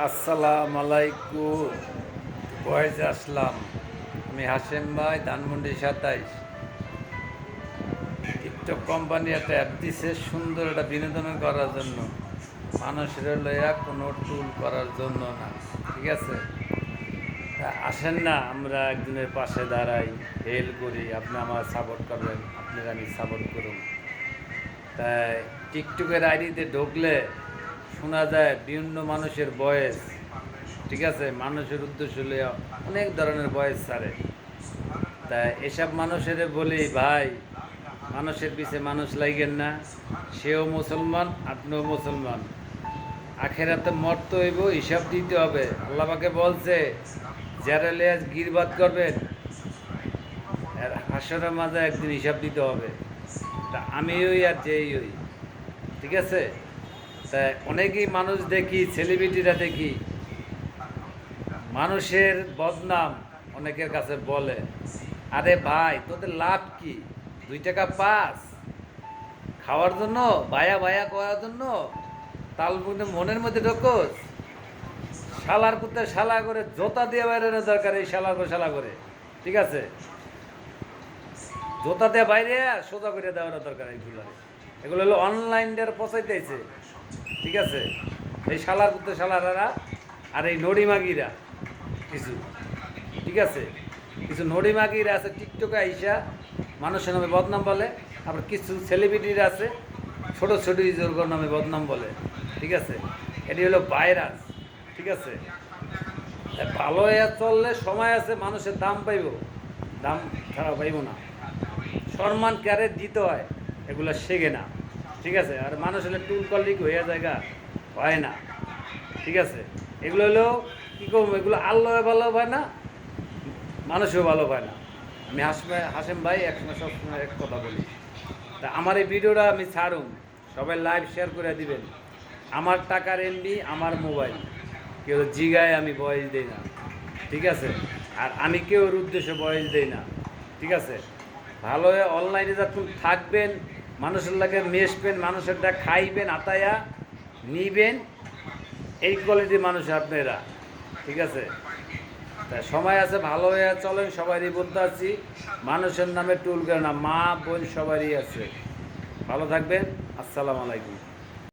আসসালামু আলাইকুম। বয়েজে আসলাম। আমি হাশেম ভাই, ধানমন্ডি 27। টিকটক কোম্পানি একটা অ্যাপ দিছে সুন্দর একটা বিনোদন করার জন্য, মানুষের লইয়া কোনো টুল করার জন্য না। ঠিক আছে, তা আসেন না, আমরা একজনের পাশে দাঁড়াই, হেল্প করি। আপনি আমার সাপোর্ট করবেন, আপনার আমি সাপোর্ট করুন। তাই টিকটকের আইডিতে ঢুকলে শোনা যায় বিভিন্ন মানুষের ভয়েস। ঠিক আছে, মানুষের উদ্দেশ্য লইয়া অনেক ধরনের ভয়েস ছাড়ে। তাই এসব মানুষের বলি, ভাই, মানুষের পিছে মানুষ লাগেন না। সেও মুসলমান, আপনিও মুসলমান। আখেরাতে মরতে হইব, হিসাব দিতে হবে। আল্লাহ পাকে বলছে, যারা লেজ গিরবাদ করবেন আর হাসরের মাঝে একদিন হিসাব দিতে হবে। তা আমি ওই আর যেই ওই। ঠিক আছে, তাই অনেকেই মানুষ দেখি, সেলিব্রিটিরা দেখি, মানুষের বদনাম অনেকের কাছে বলে। আরে ভাই, তোদের লাভ কি? 2 টাকা পাস খাওয়ার জন্য, বায়া বায়া করার জন্য তাল মনের মধ্যে ঢোকোস। শালার কুত্তে শালা করে জোতা দিয়ে বাইরে দরকার, এই শালা করে শালা করে। ঠিক আছে, জোতা দিয়ে বাইরে সোজা করে দেওয়ার দরকার। এগুলো হলো অনলাইনের পচাইতেছে। ঠিক আছে, এই শালার কুত্তে শালারা আর এই নড়িমাগিরা কিছু। ঠিক আছে, কিছু নড়িমাগিরা আছে টিকটকে আইসা মানুষের নামে বদনাম বলে। আবার কিছু সেলিব্রিটিরা আছে ছোটো ছোটো ইজোর নামে বদনাম বলে। ঠিক আছে, এটি হলো ভাইরাস। ঠিক আছে, ভালো হয়ে চললে সময় আছে, মানুষের দাম পাইব, দাম ছাড়া পাইব না। সম্মান ক্যারে দিতে হয়, এগুলো শেখে না। ঠিক আছে, আর মানুষ হলে টুল কলিক হয়ে জায়গা হয় না। ঠিক আছে, এগুলো হলো কী করবো, এগুলো আল্লাহ ভালো হয় না, মানুষও ভালো পায় না। আমি হাসেম ভাই একসময় সবসময় এক কথা বলি। তা আমার এই ভিডিওটা আমি ছাড়ুন, সবাই লাইভ শেয়ার করে দিবেন। আমার টাকার এমবি, আমার মোবাইল, কেউ জিগায় আমি বয়স দিই না। ঠিক আছে, আর আমি কেউর উদ্দেশ্যে বয়স দিই না। ঠিক আছে, ভালো হয়ে অনলাইনে যখন থাকবেন, মানুষের লাগে মেশবেন, মানুষেরটা খাইবেন, আতায়া নিবেন, এই কোয়ালিটির মানুষ আপনারা। ঠিক আছে, তা সময় আছে, ভালো হয়ে চলেন। সবারই বলতে আছি, মানুষের নামে টুল করে না, মা বোন সবারই আছে। ভালো থাকবেন। আসসালামু আলাইকুম।